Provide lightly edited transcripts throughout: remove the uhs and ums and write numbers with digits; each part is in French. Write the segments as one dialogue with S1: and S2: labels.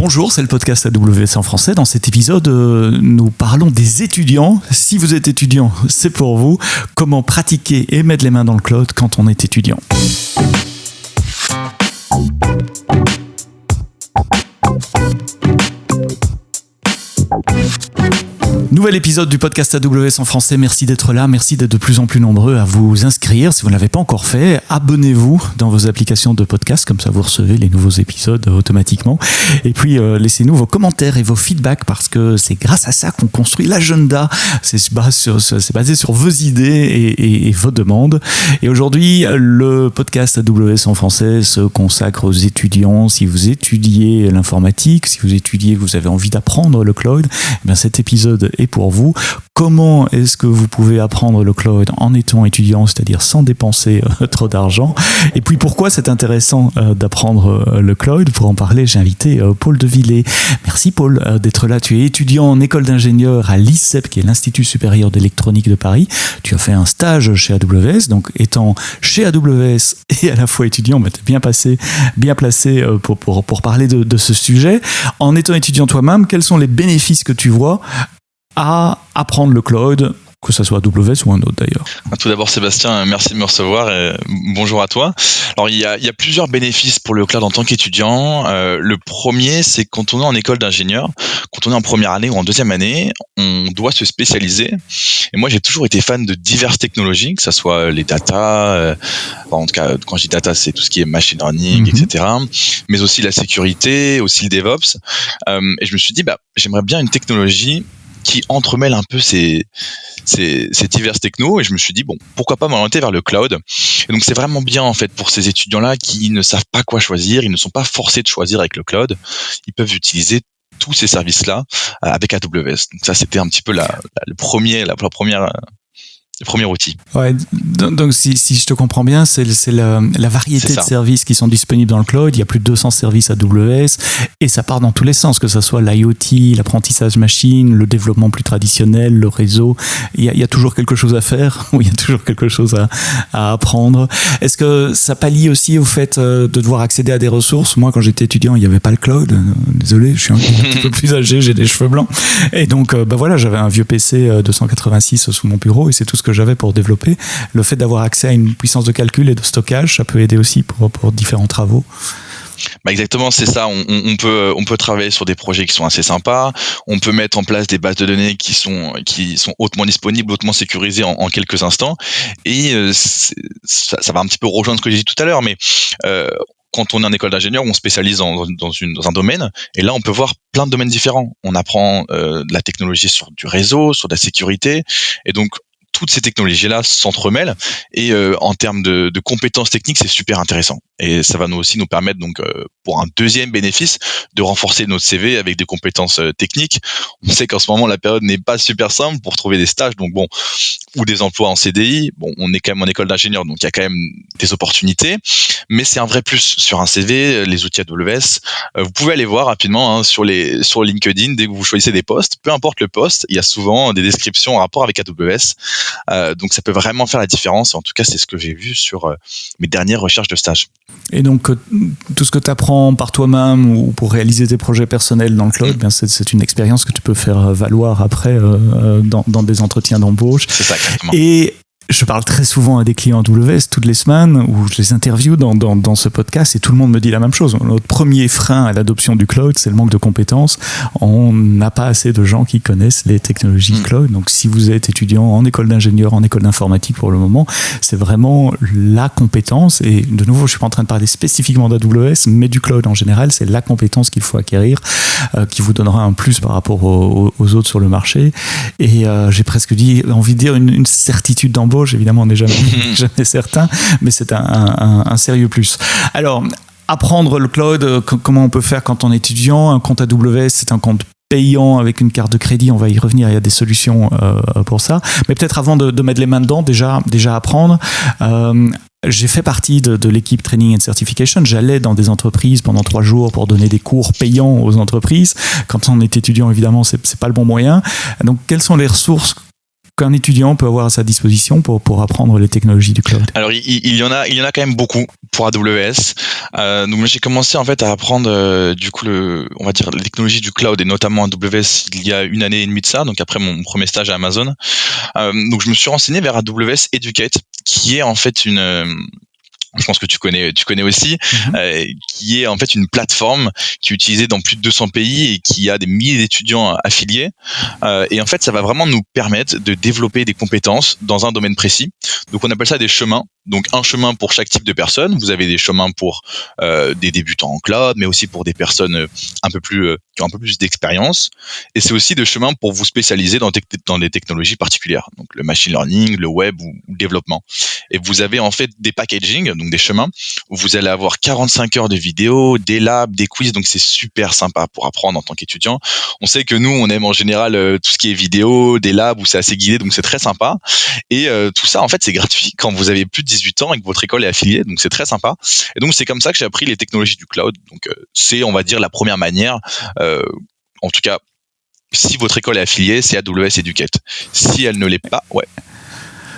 S1: Bonjour, c'est le podcast AWS en français. Dans cet épisode, nous parlons des étudiants. Si vous êtes étudiant, c'est pour vous. Comment pratiquer et mettre les mains dans le cloud quand on est étudiant. Nouvel épisode du podcast AWS en français. Merci d'être là. Merci d'être de plus en plus nombreux à vous inscrire. Si vous ne l'avez pas encore fait, abonnez-vous dans vos applications de podcast. Comme ça, vous recevez les nouveaux épisodes automatiquement. Et puis, laissez-nous vos commentaires et vos feedbacks parce que c'est grâce à ça qu'on construit l'agenda. C'est basé sur vos idées et vos demandes. Et aujourd'hui, le podcast AWS en français se consacre aux étudiants. Si vous étudiez l'informatique, si vous étudiez, vous avez envie d'apprendre le cloud, eh bien cet épisode est pour vous. Comment est-ce que vous pouvez apprendre le cloud en étant étudiant, c'est-à-dire sans dépenser trop d'argent? Et puis pourquoi c'est intéressant d'apprendre le cloud? Pour en parler, j'ai invité Paul Devillers. Merci Paul d'être là. Tu es étudiant en école d'ingénieur à l'ISEP, qui est l'Institut supérieur d'électronique de Paris. Tu as fait un stage chez AWS, donc étant chez AWS et à la fois étudiant, tu es bien placé pour parler de ce sujet. En étant étudiant toi-même, quels sont les bénéfices que tu vois à apprendre le cloud, que ce soit AWS ou un autre d'ailleurs?
S2: Tout d'abord Sébastien, merci de me recevoir et bonjour à toi. Alors il y a plusieurs bénéfices pour le cloud en tant qu'étudiant. Le premier, c'est quand on est en école d'ingénieur, quand on est en première année ou en deuxième année, on doit se spécialiser. Et moi j'ai toujours été fan de diverses technologies, que ce soit les data, en tout cas quand je dis data c'est tout ce qui est machine learning, etc. Mais aussi la sécurité, aussi le DevOps. Et je me suis dit j'aimerais bien une technologie qui entremêle un peu ces diverses technos, et je me suis dit pourquoi pas m'orienter vers le cloud. Et donc c'est vraiment bien en fait pour ces étudiants-là qui ne savent pas quoi choisir, ils ne sont pas forcés de choisir avec le cloud, ils peuvent utiliser tous ces services-là avec AWS. Donc ça c'était un petit peu le premier outil.
S1: Ouais, donc si je te comprends bien, c'est la variété de services qui sont disponibles dans le cloud. Il y a plus de 200 services AWS et ça part dans tous les sens, que ce soit l'IoT, l'apprentissage machine, le développement plus traditionnel, le réseau. Il y a toujours quelque chose à faire, ou il y a toujours quelque chose à apprendre. Est-ce que ça pallie aussi au fait de devoir accéder à des ressources? Moi, quand j'étais étudiant, il n'y avait pas le cloud. Désolé, je suis un petit peu plus âgé, j'ai des cheveux blancs. Et donc, j'avais un vieux PC 286 sous mon bureau et c'est tout ce que j'avais pour développer. Le fait d'avoir accès à une puissance de calcul et de stockage, ça peut aider aussi pour différents travaux.
S2: Exactement, c'est ça. On peut travailler sur des projets qui sont assez sympas. On peut mettre en place des bases de données qui sont hautement disponibles, hautement sécurisées en quelques instants. Et ça va un petit peu rejoindre ce que j'ai dit tout à l'heure, mais quand on est en école d'ingénieur, on spécialise dans un domaine, et là on peut voir plein de domaines différents. On apprend de la technologie sur du réseau, sur de la sécurité, et donc toutes ces technologies-là s'entremêlent, et en termes de compétences techniques, c'est super intéressant. Et ça va aussi nous permettre, donc, pour un deuxième bénéfice, de renforcer notre CV avec des compétences techniques. On sait qu'en ce moment, la période n'est pas super simple pour trouver des stages, donc ou des emplois en CDI. On est quand même en école d'ingénieur, donc il y a quand même des opportunités, mais c'est un vrai plus sur un CV, les outils AWS. Vous pouvez aller voir rapidement sur LinkedIn, dès que vous choisissez des postes, peu importe le poste, il y a souvent des descriptions en rapport avec AWS. Donc ça peut vraiment faire la différence. En tout cas, c'est ce que j'ai vu sur mes dernières recherches de stage.
S1: Et donc tout ce que tu apprends par toi-même ou pour réaliser tes projets personnels dans le cloud, c'est une expérience que tu peux faire valoir après dans des entretiens d'embauche.
S2: C'est ça, exactement.
S1: Et je parle très souvent à des clients AWS toutes les semaines où je les interviewe dans ce podcast et tout le monde me dit la même chose. Notre premier frein à l'adoption du cloud, c'est le manque de compétences. On n'a pas assez de gens qui connaissent les technologies cloud. Donc si vous êtes étudiant en école d'ingénieur, en école d'informatique pour le moment, c'est vraiment la compétence. Et de nouveau, je suis pas en train de parler spécifiquement d'AWS, mais du cloud en général, c'est la compétence qu'il faut acquérir, qui vous donnera un plus par rapport aux autres sur le marché. Et j'ai presque envie de dire une certitude d'embauche. Évidemment, on n'est jamais certain, mais c'est un sérieux plus. Alors, apprendre le cloud, comment on peut faire quand on est étudiant? Un compte AWS, c'est un compte payant avec une carte de crédit, on va y revenir, il y a des solutions pour ça. Mais peut-être avant de mettre les mains dedans, déjà apprendre. J'ai fait partie de l'équipe Training and Certification. J'allais dans des entreprises pendant 3 jours pour donner des cours payants aux entreprises. Quand on est étudiant, évidemment, c'est pas le bon moyen. Donc, quelles sont les ressources qu'un étudiant peut avoir à sa disposition pour apprendre les technologies du cloud?
S2: Alors il y en a quand même beaucoup pour AWS. Donc moi j'ai commencé en fait à apprendre du coup on va dire les technologies du cloud et notamment AWS il y a 1 année et demie de ça, donc après mon premier stage à Amazon. Donc je me suis renseigné vers AWS Educate, qui est en fait je pense que tu connais aussi, qui est en fait une plateforme qui est utilisée dans plus de 200 pays et qui a des milliers d'étudiants affiliés. Et en fait, ça va vraiment nous permettre de développer des compétences dans un domaine précis. Donc, on appelle ça des chemins. Donc, un chemin pour chaque type de personne. Vous avez des chemins pour des débutants en cloud, mais aussi pour des personnes qui ont un peu plus d'expérience. Et c'est aussi des chemins pour vous spécialiser dans des technologies particulières. Donc, le machine learning, le web ou le développement. Et vous avez en fait des packaging, donc des chemins, où vous allez avoir 45 heures de vidéos, des labs, des quiz, donc c'est super sympa pour apprendre en tant qu'étudiant. On sait que nous, on aime en général tout ce qui est vidéo, des labs où c'est assez guidé, donc c'est très sympa. Et tout ça, en fait, c'est gratuit quand vous avez plus de 18 ans et que votre école est affiliée, donc c'est très sympa. Et donc c'est comme ça que j'ai appris les technologies du cloud. Donc c'est, on va dire, la première manière, en tout cas, si votre école est affiliée, c'est AWS Educate. Si elle ne l'est pas,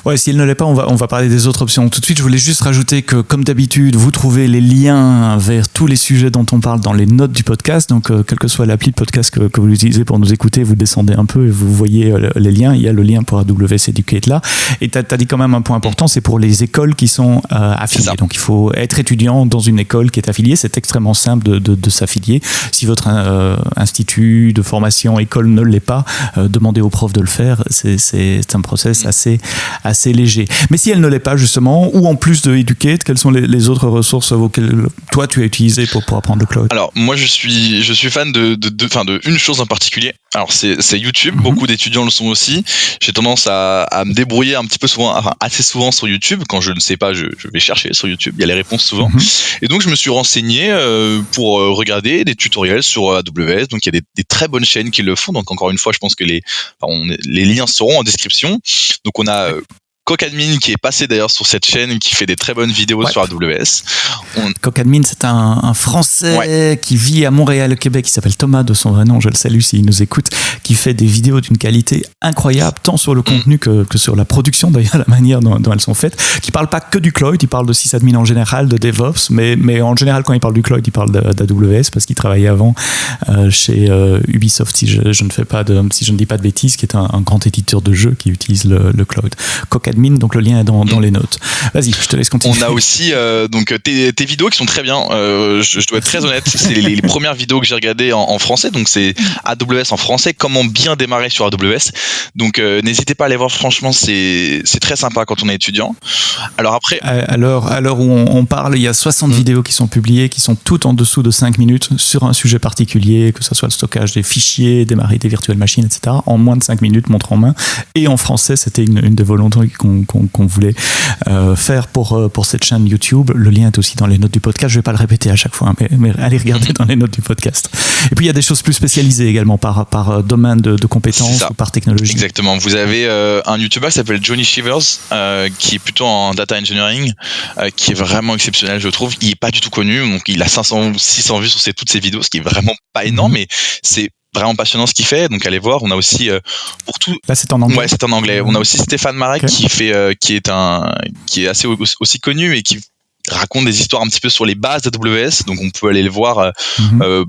S1: Ouais, si elle ne l'est pas, on va parler des autres options tout de suite. Je voulais juste rajouter que, comme d'habitude, vous trouvez les liens vers tous les sujets dont on parle dans les notes du podcast. Donc, quelle que soit l'appli de podcast que vous utilisez pour nous écouter, vous descendez un peu et vous voyez les liens. Il y a le lien pour AWS Educate là. Et tu as dit quand même un point important, c'est pour les écoles qui sont affiliées. Donc, il faut être étudiant dans une école qui est affiliée. C'est extrêmement simple de s'affilier. Si votre institut de formation, école ne l'est pas, demandez au prof de le faire. C'est un process assez léger. Mais si elle ne l'est pas, justement, ou en plus de Educate, quelles sont les autres ressources auxquelles toi tu as utilisé pour apprendre le cloud?
S2: Alors moi je suis fan de une chose en particulier. Alors c'est YouTube. Beaucoup d'étudiants le sont aussi. J'ai tendance à me débrouiller un petit peu assez souvent sur YouTube. Quand je ne sais pas, je vais chercher sur YouTube. Il y a les réponses souvent. Et donc je me suis renseigné pour regarder des tutoriels sur AWS. Donc il y a des très bonnes chaînes qui le font. Donc encore une fois, je pense que les liens seront en description. Donc on a Cocadmin qui est passé d'ailleurs sur cette chaîne, qui fait des très bonnes vidéos sur AWS.
S1: Cocadmin, c'est un Français qui vit à Montréal, au Québec, qui s'appelle Thomas de son vrai nom, je le salue s'il nous écoute, qui fait des vidéos d'une qualité incroyable, tant sur le contenu que sur la production, d'ailleurs, la manière dont elles sont faites, qui parle pas que du cloud, il parle de sysadmin en général, de DevOps, mais en général, quand il parle du cloud, il parle d'AWS, parce qu'il travaillait avant chez Ubisoft, si je ne dis pas de bêtises, qui est un grand éditeur de jeux qui utilise le cloud. Cocadmin, donc le lien est dans les notes. Vas-y, je te laisse continuer.
S2: On a aussi donc tes vidéos qui sont très bien. Je dois être très honnête, c'est les premières vidéos que j'ai regardées en français. Donc c'est AWS en français, comment bien démarrer sur AWS. Donc n'hésitez pas à aller voir. Franchement, c'est très sympa quand on est étudiant. Alors après,
S1: à l'heure où on parle, il y a 60 vidéos qui sont publiées, qui sont toutes en dessous de 5 minutes sur un sujet particulier, que ce soit le stockage des fichiers, démarrer des virtual machines, etc. En moins de 5 minutes, montre en main. Et en français, c'était une des volontés qu'on voulait faire pour cette chaîne YouTube. Le lien est aussi dans les notes du podcast. Je ne vais pas le répéter à chaque fois, mais allez regarder dans les notes du podcast. Et puis il y a des choses plus spécialisées également par domaine de compétences ou par technologie.
S2: Exactement. Vous avez un YouTuber qui s'appelle Johnny Shivers, qui est plutôt en data engineering, qui est vraiment exceptionnel, je trouve. Il n'est pas du tout connu, donc il a 500 ou 600 vues sur toutes ses vidéos, ce qui est vraiment pas énorme, mais c'est vraiment passionnant ce qu'il fait, donc allez voir. On a aussi pour tout.
S1: Là c'est en anglais.
S2: Ouais, c'est en anglais. On a aussi Stéphane Marek qui est assez aussi connu et qui raconte des histoires un petit peu sur les bases d'AWS, donc on peut aller le voir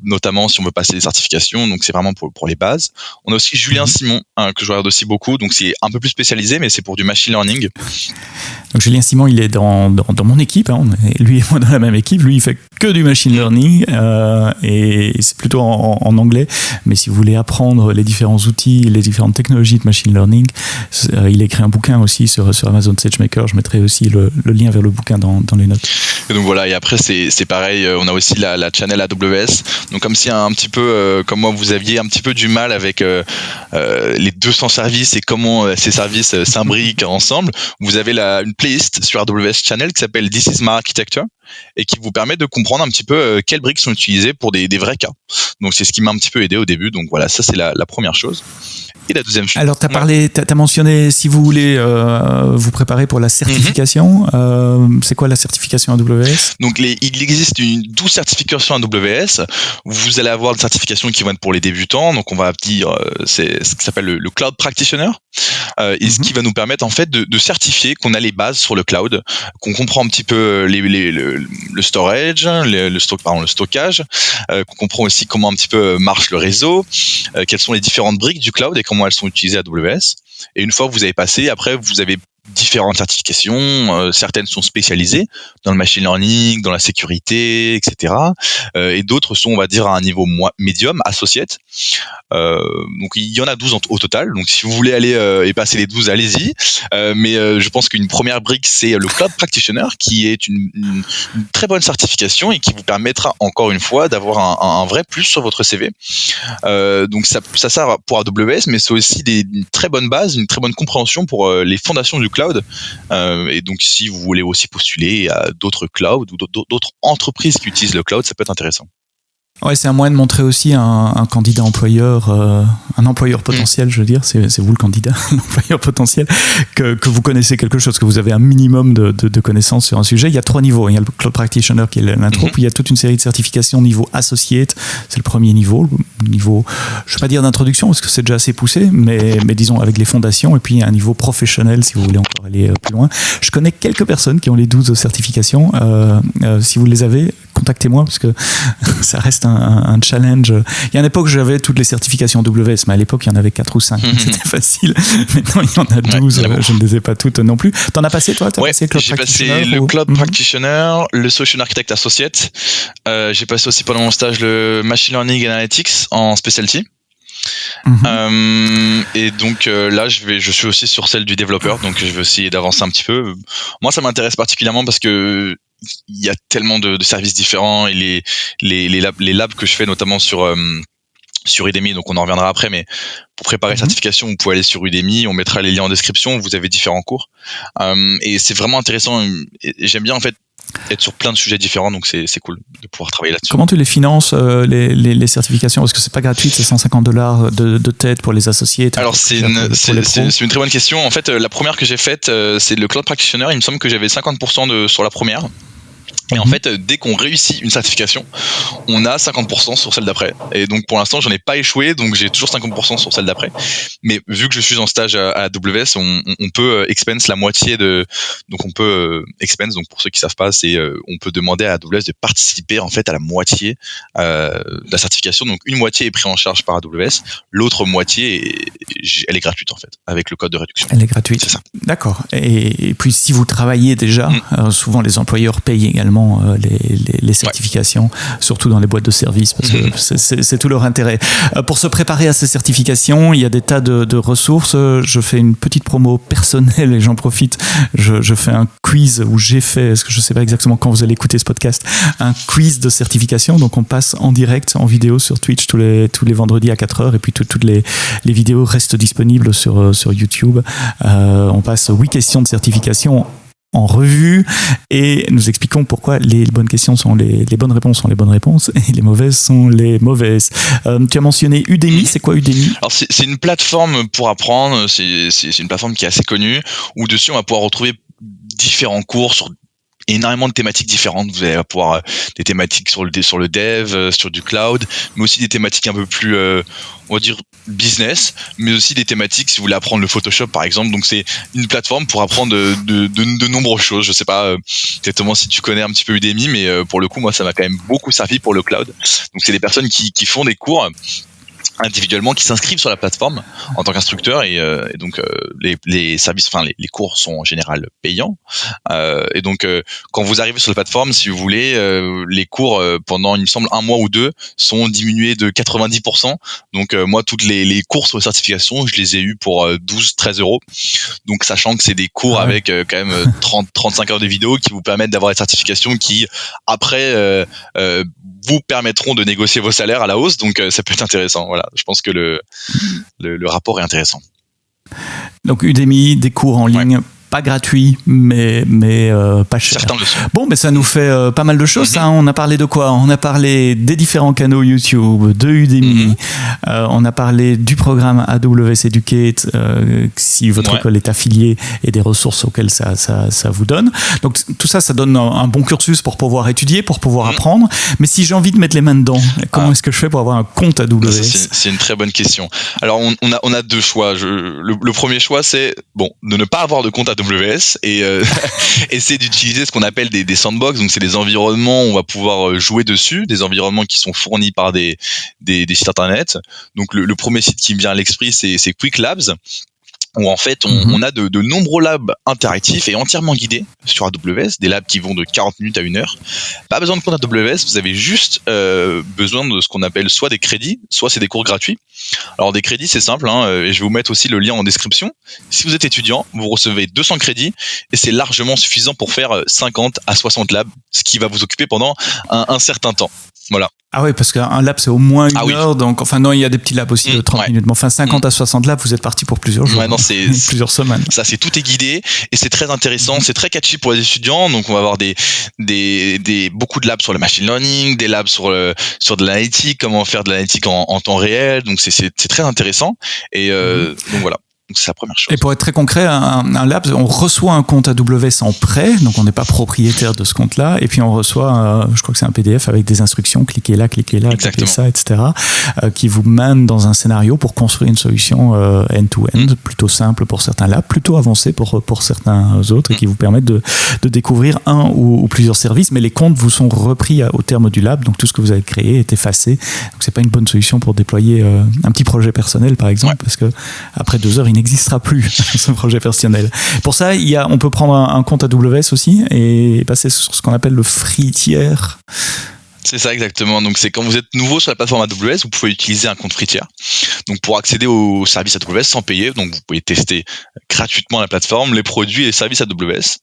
S2: notamment si on veut passer des certifications, donc c'est vraiment pour les bases. On a aussi Julien Simon, que je regarde aussi beaucoup, donc c'est un peu plus spécialisé, mais c'est pour du machine learning.
S1: Donc Julien Simon, il est dans mon équipe, lui et moi dans la même équipe. Lui il fait que du machine learning et c'est plutôt en anglais, mais si vous voulez apprendre les différents outils, les différentes technologies de machine learning, il a écrit un bouquin aussi sur Amazon SageMaker. Je mettrai aussi le lien vers le bouquin dans les notes.
S2: Et donc voilà, et après c'est pareil, on a aussi la channel AWS. Donc comme si un petit peu comme moi vous aviez un petit peu du mal avec les 200 services et comment ces services s'imbriquent ensemble, vous avez une playlist sur AWS Channel qui s'appelle This is my architecture et qui vous permet de comprendre un petit peu quelles briques sont utilisées pour des vrais cas. Donc c'est ce qui m'a un petit peu aidé au début. Donc voilà, ça c'est la première chose. Et la deuxième chose.
S1: Alors, t'as mentionné, si vous voulez vous préparer pour la certification, c'est quoi la certification AWS?
S2: Donc, il existe 12 certifications AWS. Vous allez avoir des certifications qui vont être pour les débutants. Donc, on va dire, c'est ce qui s'appelle le Cloud Practitioner. Et ce qui va nous permettre, en fait, de certifier qu'on a les bases sur le cloud, qu'on comprend un petit peu le storage, le stockage, qu'on comprend aussi comment un petit peu marche le réseau, quelles sont les différentes briques du cloud et comment elles sont utilisées à AWS. Et une fois que vous avez passé, après, vous avez différentes certifications, certaines sont spécialisées dans le machine learning, dans la sécurité, etc. Et d'autres sont, on va dire, à un niveau médium, associate. Donc il y en a 12 au total. Donc si vous voulez aller et passer les 12, allez-y. Mais je pense qu'une première brique, c'est le Cloud Practitioner, qui est une très bonne certification et qui vous permettra, encore une fois, d'avoir un vrai plus sur votre CV. Donc ça sert pour AWS, mais c'est aussi une très bonne base, une très bonne compréhension pour les fondations du cloud. Et donc si vous voulez aussi postuler à d'autres clouds ou d'autres entreprises qui utilisent le cloud, ça peut être intéressant.
S1: Ouais, c'est un moyen de montrer aussi un candidat employeur, un employeur potentiel, je veux dire, c'est vous le candidat, l'employeur potentiel, que vous connaissez quelque chose, que vous avez un minimum de connaissances sur un sujet. Il y a 3 niveaux. Il y a le Cloud Practitioner qui est l'intro, puis il y a toute une série de certifications niveau associate, c'est le premier niveau, je ne vais pas dire d'introduction parce que c'est déjà assez poussé, mais disons avec les fondations, et puis il y a un niveau professionnel si vous voulez encore aller plus loin. Je connais quelques personnes qui ont les 12 certifications. Si vous les avez, contactez-moi parce que ça reste un challenge. Il y a une époque, j'avais toutes les certifications AWS, mais à l'époque, il y en avait 4 ou 5. C'était facile. Maintenant, il y en a 12. Je ne les ai pas toutes non plus. T'en as passé, toi?
S2: J'ai passé le Cloud Practitioner, le Solution Architect Associate. J'ai passé aussi pendant mon stage le Machine Learning Analytics en Specialty. Et donc là, je suis aussi sur celle du développeur, donc je vais essayer d'avancer un petit peu. Moi, ça m'intéresse particulièrement parce que il y a tellement de services différents et les labs que je fais notamment sur Udemy, donc on en reviendra après, mais pour préparer la certification, vous pouvez aller sur Udemy, on mettra les liens en description, vous avez différents cours. Et c'est vraiment intéressant, et j'aime bien en fait être sur plein de sujets différents, donc c'est cool de pouvoir travailler là-dessus.
S1: Comment tu les finances, les certifications? Parce que c'est pas gratuit, c'est $150 de tête pour les associés.
S2: Alors c'est une très bonne question. En fait, la première que j'ai faite, c'est le Cloud Practitioner. Il me semble que j'avais 50% sur la première. Et en fait, dès qu'on réussit une certification, on a 50% sur celle d'après. Et donc, pour l'instant, j'en ai pas échoué, donc j'ai toujours 50% sur celle d'après. Mais vu que je suis en stage à AWS, on peut expense la moitié donc on peut expense. Donc pour ceux qui savent pas, on peut demander à AWS de participer en fait à la moitié de la certification. Donc une moitié est prise en charge par AWS, l'autre moitié elle est gratuite en fait, avec le code de réduction.
S1: Elle est gratuite. C'est ça. D'accord. Et puis si vous travaillez déjà, souvent les employeurs payent également les certifications, surtout dans les boîtes de services, parce que c'est tout leur intérêt. Pour se préparer à ces certifications, il y a des tas de ressources. Je fais une petite promo personnelle et j'en profite. Je fais un quiz où j'ai fait, parce que je ne sais pas exactement quand vous allez écouter ce podcast, un quiz de certification. Donc on passe en direct, en vidéo sur Twitch tous les vendredis à 4h, et puis toutes les vidéos restent disponibles sur YouTube. On passe 8 questions de certification en revue et nous expliquons pourquoi les bonnes questions sont les bonnes réponses sont les bonnes réponses et les mauvaises sont les mauvaises. Tu as mentionné Udemy, c'est quoi Udemy?
S2: Alors c'est une plateforme pour apprendre, c'est une plateforme qui est assez connue, où dessus on va pouvoir retrouver différents cours sur énormément de thématiques différentes. Vous allez pouvoir des thématiques sur le dev, sur du cloud, mais aussi des thématiques un peu plus on va dire business, mais aussi des thématiques si vous voulez apprendre le Photoshop par exemple. Donc c'est une plateforme pour apprendre de nombreuses choses. Je sais pas exactement si tu connais un petit peu Udemy, mais pour le coup moi ça m'a quand même beaucoup servi pour le cloud. Donc c'est des personnes qui font des cours individuellement, qui s'inscrivent sur la plateforme en tant qu'instructeur, et donc les services, enfin les cours sont en général payants, et donc quand vous arrivez sur la plateforme, si vous voulez, les cours pendant il me semble 1 mois ou 2 sont diminués de 90%. Donc moi toutes les cours sur les certifications, je les ai eus pour 12-13 euros. Donc sachant que c'est des cours avec quand même 30-35 heures de vidéo qui vous permettent d'avoir des certifications qui après vous permettront de négocier vos salaires à la hausse, donc ça peut être intéressant. Voilà, je pense que le rapport est intéressant.
S1: Donc Udemy, des cours en ligne, pas gratuits, mais pas cher.
S2: Certains le sont.
S1: Bon, mais ça nous fait pas mal de choses. On a parlé de quoi? On a parlé des différents canaux YouTube, de Udemy, On a parlé du programme AWS Educate, si votre école est affiliée, et des ressources auxquelles ça vous donne. Donc tout ça donne un bon cursus pour pouvoir étudier, pour pouvoir apprendre. Mais si j'ai envie de mettre les mains dedans, comment est-ce que je fais pour avoir un compte AWS ?
S2: C'est une très bonne question. Alors on a deux choix. Le premier choix, c'est de ne pas avoir de compte AWS et essayer d'utiliser ce qu'on appelle des sandbox. Donc c'est des environnements où on va pouvoir jouer dessus, des environnements qui sont fournis par des sites internet. Donc le premier site qui me vient à l'esprit, c'est Quick Labs, où en fait on a de nombreux labs interactifs et entièrement guidés sur AWS, des labs qui vont de 40 minutes à 1 heure. Pas besoin de compte AWS, vous avez juste besoin de ce qu'on appelle soit des crédits, soit c'est des cours gratuits. Alors des crédits, c'est simple, et je vais vous mettre aussi le lien en description. Si vous êtes étudiant, vous recevez 200 crédits et c'est largement suffisant pour faire 50 à 60 labs, ce qui va vous occuper pendant un certain temps. Voilà.
S1: Ah oui, parce qu'un lab, c'est au moins une heure. Donc, enfin, non, il y a des petits labs aussi de 30 minutes. Mais enfin, 50 à 60 labs, vous êtes parti pour plusieurs jours.
S2: Ouais, non, c'est
S1: plusieurs semaines.
S2: Ça, tout est guidé et c'est très intéressant. C'est très catchy pour les étudiants. Donc, on va avoir beaucoup de labs sur le machine learning, des labs sur de l'analytique, comment faire de l'analytique en temps réel. Donc, c'est très intéressant. Et donc, voilà. Donc c'est la première chose.
S1: Et pour être très concret, un lab, on reçoit un compte AWS en prêt, donc on n'est pas propriétaire de ce compte-là, et puis on reçoit, je crois que c'est un PDF avec des instructions, cliquez là, cliquez ça, etc., qui vous mène dans un scénario pour construire une solution end-to-end, plutôt simple pour certains labs, plutôt avancée pour certains autres, et qui vous permettent de découvrir un ou plusieurs services, mais les comptes vous sont repris au terme du lab, donc tout ce que vous avez créé est effacé. Donc c'est pas une bonne solution pour déployer un petit projet personnel, par exemple, parce que après 2 heures, il n'existera plus ce projet personnel. Pour ça, on peut prendre un compte AWS aussi et passer sur ce qu'on appelle le free tier.
S2: C'est ça exactement. Donc c'est quand vous êtes nouveau sur la plateforme AWS, vous pouvez utiliser un compte free tier. Donc pour accéder aux services AWS sans payer, donc vous pouvez tester gratuitement la plateforme, les produits et les services AWS.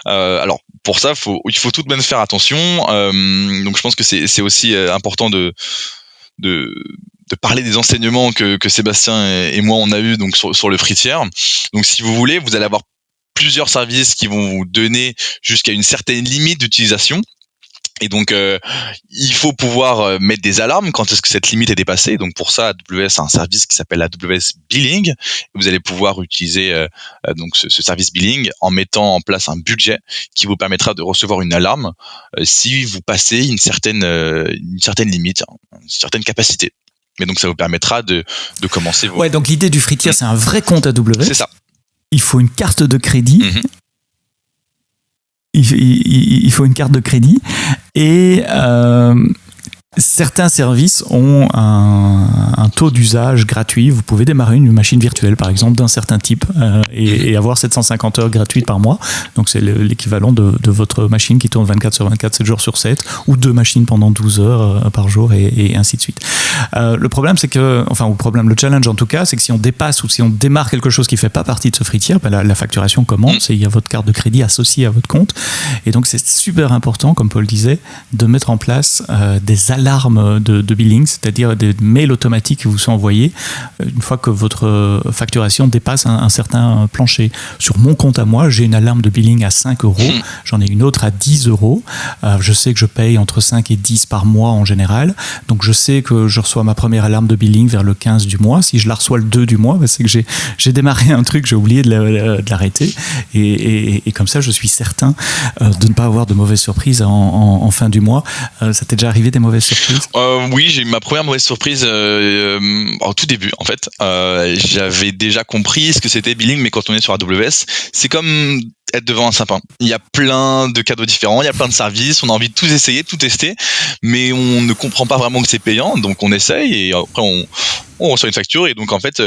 S2: Alors pour ça, il faut tout de même faire attention. Donc je pense que c'est aussi important de parler des enseignements que Sébastien et moi on a eu donc sur le free tier. Donc si vous voulez, vous allez avoir plusieurs services qui vont vous donner jusqu'à une certaine limite d'utilisation. Et donc il faut pouvoir mettre des alarmes quand est-ce que cette limite est dépassée. Donc pour ça, AWS a un service qui s'appelle AWS Billing. Vous allez pouvoir utiliser donc ce service Billing en mettant en place un budget qui vous permettra de recevoir une alarme si vous passez une certaine limite, une certaine capacité. Mais donc ça vous permettra de commencer vos...
S1: Ouais, donc l'idée du free tier, c'est un vrai compte AWS.
S2: C'est ça.
S1: Il faut une carte de crédit. Il faut une carte de crédit et certains services ont un taux d'usage gratuit. Vous pouvez démarrer une machine virtuelle, par exemple, d'un certain type et avoir 750 heures gratuites par mois. Donc, c'est l'équivalent de votre machine qui tourne 24 sur 24, 7 jours sur 7, ou 2 machines pendant 12 heures par jour et ainsi de suite. Le problème, c'est que, le challenge en tout cas, c'est que si on dépasse ou si on démarre quelque chose qui ne fait pas partie de ce free tier, la facturation commence et il y a votre carte de crédit associée à votre compte. Et donc, c'est super important, comme Paul disait, de mettre en place des alarmes de billing, c'est-à-dire des mails automatiques qui vous sont envoyés une fois que votre facturation dépasse un certain plancher. Sur mon compte à moi, j'ai une alarme de billing à 5 €, j'en ai une autre à 10 €. Je sais que je paye entre 5 et 10 par mois en général, donc je sais que je reçois ma première alarme de billing vers le 15 du mois. Si je la reçois le 2 du mois, c'est que j'ai démarré un truc, j'ai oublié de l'arrêter, et comme ça je suis certain de ne pas avoir de mauvaises surprises en fin du mois. Ça t'est déjà arrivé des mauvaises surprises?
S2: Oui, j'ai eu ma première mauvaise surprise au tout début en fait. J'avais déjà compris ce que c'était billing, mais quand on est sur AWS, c'est comme être devant un sapin. Il y a plein de cadeaux différents, il y a plein de services, on a envie de tous essayer, tout tester, mais on ne comprend pas vraiment que c'est payant, donc on essaye et après on reçoit une facture, et donc en fait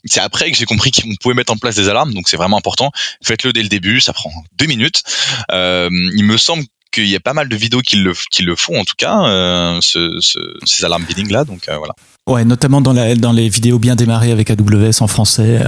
S2: c'est après que j'ai compris qu'on pouvait mettre en place des alarmes, donc c'est vraiment important. Faites-le dès le début, ça prend 2 minutes. Il me semble qu'il y a pas mal de vidéos qui le font en tout cas, ces alarmes billing là, donc voilà.
S1: Ouais, notamment dans les vidéos bien démarrées avec AWS en français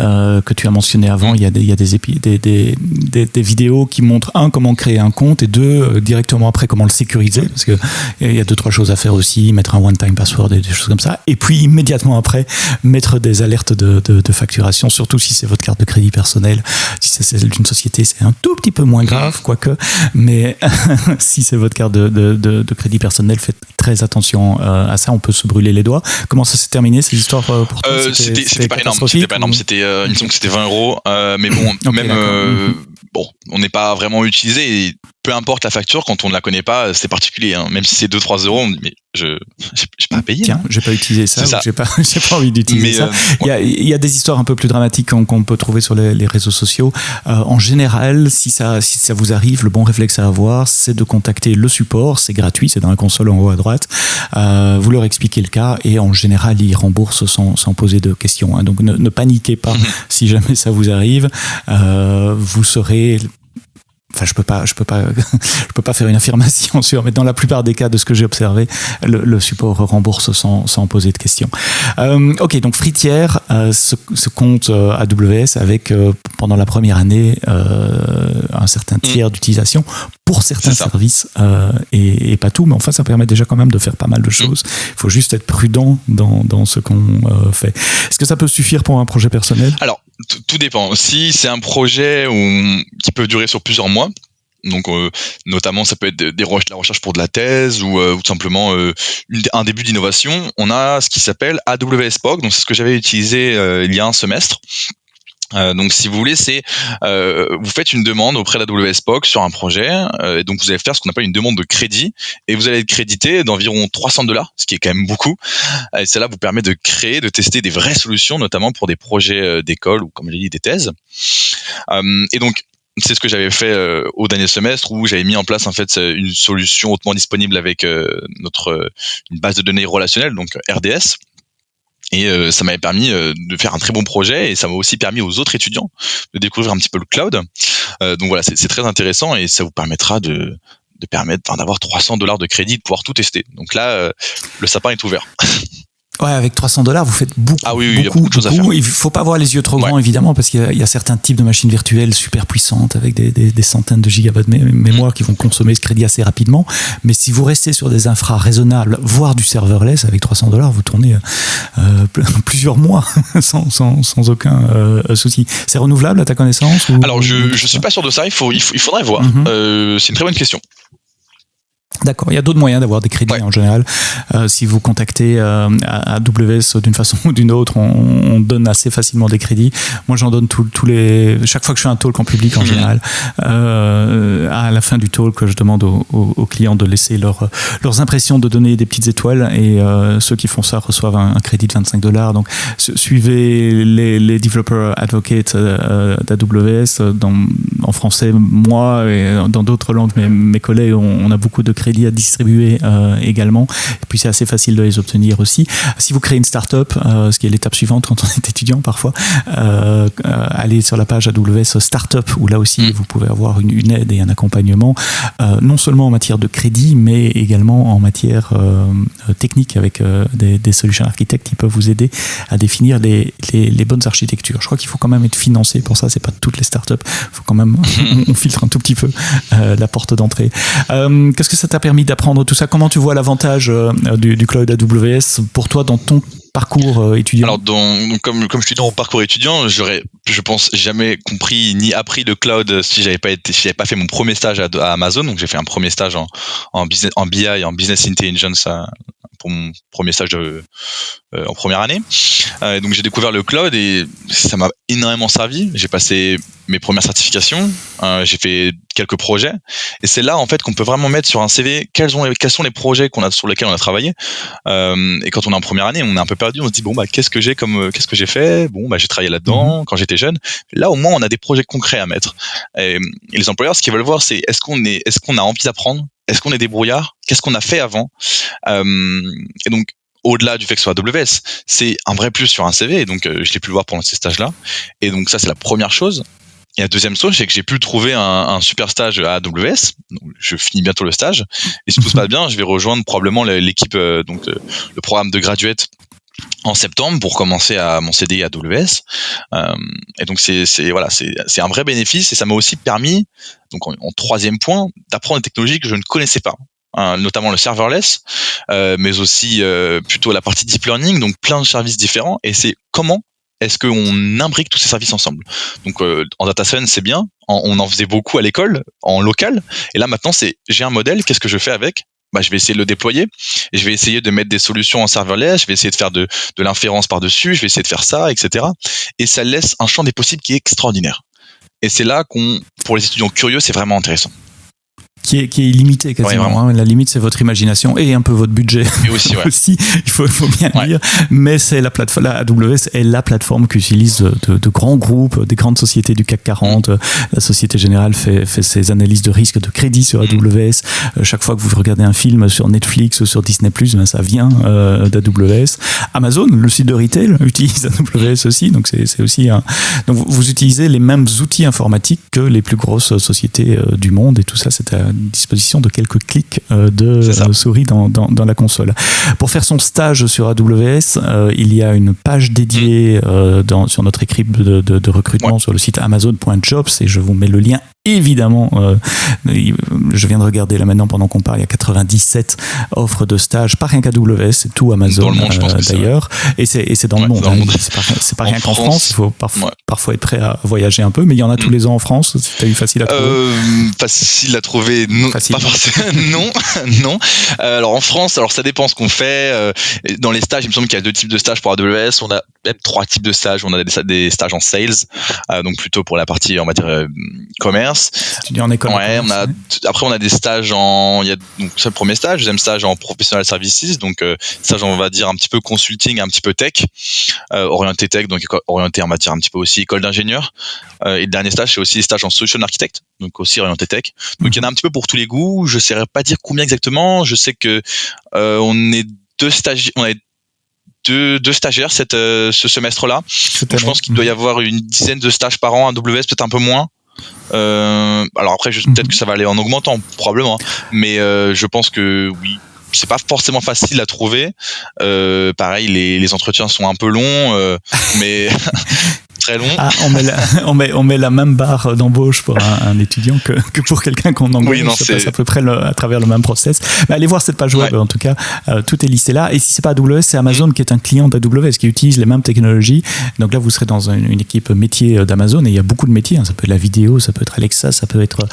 S1: que tu as mentionné avant, il y a des vidéos qui montrent comment créer un compte, et directement après comment le sécuriser, parce que il y a 2-3 choses à faire aussi, mettre un one-time password et des choses comme ça, et puis immédiatement après mettre des alertes de facturation, surtout si c'est votre carte de crédit personnelle. Si c'est celle d'une société, c'est un tout petit peu moins grave, quoique, mais si c'est votre carte de crédit personnel, faites très attention à ça, on peut se brûler les doigts. Comment comment ça s'est terminé ces histoires pour toi?
S2: C'était pas énorme. C'était pas énorme. C'était, il me semble que c'était 20 €. Mais bon, okay, même bon, on n'est pas vraiment utilisé. Et peu importe la facture, quand on ne la connaît pas, c'est particulier. Hein. Même si c'est 2-3 €, on dit mais j'ai pas payé.
S1: Tiens, j'ai pas utilisé ça. J'ai pas envie d'utiliser ça. Il y a des histoires un peu plus dramatiques qu'on peut trouver sur les réseaux sociaux. En général, si ça vous arrive, le bon réflexe à avoir, c'est de contacter le support. C'est gratuit, c'est dans la console en haut à droite. Vous leur expliquez le cas et en général, ils remboursent sans poser de questions. Hein. Donc ne paniquez pas si jamais ça vous arrive. Vous serez... Enfin, je peux pas faire une affirmation sûre, mais dans la plupart des cas de ce que j'ai observé, le support rembourse sans poser de questions. Ok, donc Fritière se compte AWS avec pendant la première année un certain tiers d'utilisation pour certains services et pas tout, mais enfin ça permet déjà quand même de faire pas mal de choses. Il faut juste être prudent dans ce qu'on fait. Est-ce que ça peut suffire pour un projet personnel?
S2: Alors, tout dépend. Si c'est un projet qui peut durer sur plusieurs mois, donc notamment ça peut être la recherche pour de la thèse ou tout simplement un début d'innovation, on a ce qui s'appelle AWS POC, donc c'est ce que j'avais utilisé il y a un semestre. Donc si vous voulez, c'est vous faites une demande auprès d'AWS POC sur un projet, et donc vous allez faire ce qu'on appelle une demande de crédit, et vous allez être crédité d'environ $300, ce qui est quand même beaucoup. Et cela vous permet de créer, de tester des vraies solutions, notamment pour des projets d'école ou comme j'ai dit des thèses. Et donc c'est ce que j'avais fait au dernier semestre, où j'avais mis en place en fait une solution hautement disponible avec une base de données relationnelle, donc RDS. Et ça m'avait permis de faire un très bon projet, et ça m'a aussi permis aux autres étudiants de découvrir un petit peu le cloud. Donc voilà, c'est très intéressant, et ça vous permettra d'avoir $300 de crédit, de pouvoir tout tester. Donc là, le sapin est ouvert.
S1: Ouais, avec $300, vous faites beaucoup.
S2: Ah oui, il y a beaucoup de choses à faire.
S1: Il faut pas avoir les yeux trop grands, évidemment, parce qu'il y a certains types de machines virtuelles super puissantes avec des centaines de gigabytes de mémoire qui vont consommer ce crédit assez rapidement. Mais si vous restez sur des infras raisonnables, voire du serverless, avec $300, vous tournez plusieurs mois sans aucun souci. C'est renouvelable à ta connaissance?
S2: Alors, je suis pas sûr de ça. Il faudrait voir. C'est une très bonne question.
S1: D'accord, il y a d'autres moyens d'avoir des crédits en général. Si vous contactez AWS d'une façon ou d'une autre, on donne assez facilement des crédits. Moi, j'en donne chaque fois que je fais un talk en public en général. À la fin du talk, je demande aux clients de laisser leurs impressions, de donner des petites étoiles, et ceux qui font ça reçoivent un crédit de $25. Donc, suivez les developer advocates d'AWS. En français, moi, et dans d'autres langues, mes collègues, on a beaucoup de crédits à distribuer également, et puis c'est assez facile de les obtenir aussi. Si vous créez une start-up, ce qui est l'étape suivante quand on est étudiant parfois, allez sur la page AWS Startup, où là aussi vous pouvez avoir une aide et un accompagnement, non seulement en matière de crédit, mais également en matière technique, avec des solution architectes qui peuvent vous aider à définir les bonnes architectures. Je crois qu'il faut quand même être financé pour ça, c'est pas toutes les startups, faut quand même on filtre un tout petit peu la porte d'entrée. Qu'est-ce que ça t'a permis d'apprendre tout ça? Comment tu vois l'avantage du cloud AWS pour toi dans ton parcours étudiant?
S2: Alors, comme je suis dans mon parcours étudiant, je pense jamais compris ni appris le cloud si j'avais pas fait mon premier stage à Amazon. Donc j'ai fait un premier stage en BI, en business intelligence, pour mon premier stage en première année. Donc j'ai découvert le cloud, et ça m'a énormément servi. J'ai passé mes premières certifications, j'ai fait quelques projets, et c'est là en fait qu'on peut vraiment mettre sur un CV quels sont les projets sur lesquels on a travaillé. Et quand on est en première année, on est un peu perdu, on se dit qu'est-ce que j'ai fait? J'ai travaillé là-dedans quand j'étais jeune. Là au moins on a des projets concrets à mettre. Et les employeurs, ce qu'ils veulent voir, c'est est-ce qu'on a envie d'apprendre, est-ce qu'on est débrouillard, qu'est-ce qu'on a fait avant. Et donc au-delà du fait que ce soit AWS, c'est un vrai plus sur un CV, et donc je l'ai pu le voir pendant ces stages-là. Et donc ça, c'est la première chose. Et la deuxième chose, c'est que j'ai pu trouver un super stage à AWS. Donc, je finis bientôt le stage, et si tout se passe bien, je vais rejoindre probablement l'équipe, le programme de graduate en septembre, pour commencer à mon CDI à AWS. Et donc c'est un vrai bénéfice, et ça m'a aussi permis, donc en troisième point, d'apprendre des technologies que je ne connaissais pas. Notamment le serverless, mais aussi plutôt la partie deep learning, donc plein de services différents, et c'est comment est-ce qu'on imbrique tous ces services ensemble. Donc en data science, c'est bien, on en faisait beaucoup à l'école, en local, et là maintenant j'ai un modèle, qu'est-ce que je fais avec? je vais essayer de le déployer. Et je vais essayer de mettre des solutions en serverless. Je vais essayer de faire de l'inférence par-dessus. Je vais essayer de faire ça, etc. Et ça laisse un champ des possibles qui est extraordinaire. Et c'est là pour les étudiants curieux, c'est vraiment intéressant.
S1: Qui est illimité quasiment. La limite, c'est votre imagination et un peu votre budget.
S2: Et aussi, ouais.
S1: aussi, il faut bien le dire. Mais c'est la plateforme, la AWS est la plateforme qu'utilisent de grands groupes, des grandes sociétés du CAC 40. La Société Générale fait ses analyses de risque de crédit sur AWS. Chaque fois que vous regardez un film sur Netflix ou sur Disney+, ça vient d'AWS. Amazon, le site de retail, utilise AWS aussi. Donc c'est aussi donc vous utilisez les mêmes outils informatiques que les plus grosses sociétés du monde, et tout ça, c'est à disposition de quelques clics de souris dans la console. Pour faire son stage sur AWS, il y a une page dédiée sur notre équipe de recrutement sur le site amazon.jobs, et je vous mets le lien. Évidemment, je viens de regarder là maintenant pendant qu'on parle, il y a 97 offres de stage, pas rien qu'AWS, c'est tout Amazon
S2: dans le monde, je pense que
S1: d'ailleurs, et c'est dans le monde. C'est pas rien qu'en France, il faut parfois être prêt à voyager un peu, mais il y en a tous les ans en France. T'as eu facile à trouver?
S2: Facile à trouver, non, pas forcément. non. Alors en France, ça dépend ce qu'on fait. Dans les stages, il me semble qu'il y a 2 types de stages pour AWS. On a même 3 types de stages. On a des stages en sales, donc plutôt pour la partie, on va dire, commerce.
S1: Tu dis en école.
S2: Ouais, après on a des stages donc c'est le premier stage, deuxième stage en professional services, donc stage on va dire un petit peu consulting, un petit peu tech, orienté tech, donc orienté on va dire un petit peu aussi école d'ingénieur, et le dernier stage c'est aussi des stages en solution architect, donc aussi orienté tech. Donc il y en a un petit peu pour tous les goûts. Je saurais pas dire combien exactement. Je sais que on est 2 stagiaires, on a deux stagiaires ce semestre-là. Donc je pense qu'il doit y avoir une dizaine de stages par an à AWS, peut-être un peu moins. Alors après, peut-être que ça va aller en augmentant, probablement. Mais je pense que oui, c'est pas forcément facile à trouver. Pareil, les entretiens sont un peu longs, mais très long.
S1: On met la même barre d'embauche pour un étudiant que pour quelqu'un qu'on embauche. Oui, c'est à peu près à travers le même process. Mais allez voir cette page web, en tout cas, tout est listé là. Et si c'est pas AWS, c'est Amazon qui est un client d'AWS, qui utilise les mêmes technologies. Donc là, vous serez dans une équipe métier d'Amazon, et il y a beaucoup de métiers. Ça peut être la vidéo, ça peut être Alexa, ça peut être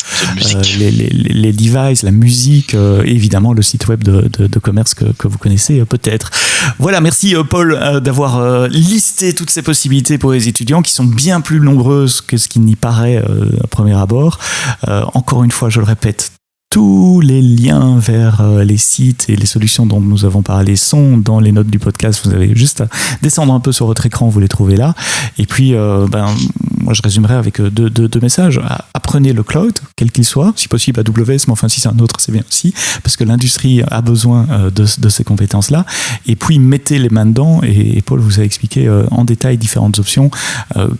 S1: les devices, la musique, et évidemment le site web de commerce que vous connaissez peut-être. Voilà, merci Paul d'avoir listé toutes ces possibilités pour les étudiants, qui sont bien plus nombreuses que ce qui n'y paraît à premier abord. Encore une fois, je le répète, tous les liens vers les sites et les solutions dont nous avons parlé sont dans les notes du podcast. Vous avez juste à descendre un peu sur votre écran, vous les trouvez là. Et puis, moi, je résumerai avec deux messages. Apprenez le cloud, quel qu'il soit, si possible AWS, mais enfin, si c'est un autre, c'est bien aussi, parce que l'industrie a besoin de ces compétences-là. Et puis, mettez les mains dedans. Et Paul vous a expliqué en détail différentes options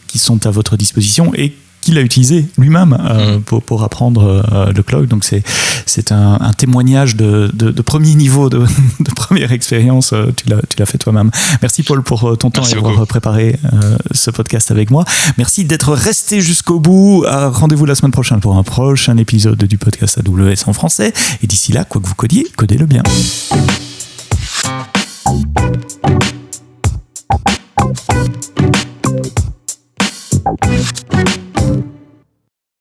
S1: qui sont à votre disposition et qu'il a utilisé lui-même pour apprendre le cloud. Donc c'est un témoignage de premier niveau, de première expérience. Tu l'as fait toi-même. Merci Paul pour ton temps et d'avoir préparé ce podcast avec moi. Merci d'être resté jusqu'au bout. Rendez-vous la semaine prochaine pour un prochain épisode du podcast AWS en français. Et d'ici là, quoi que vous codiez, codez-le bien.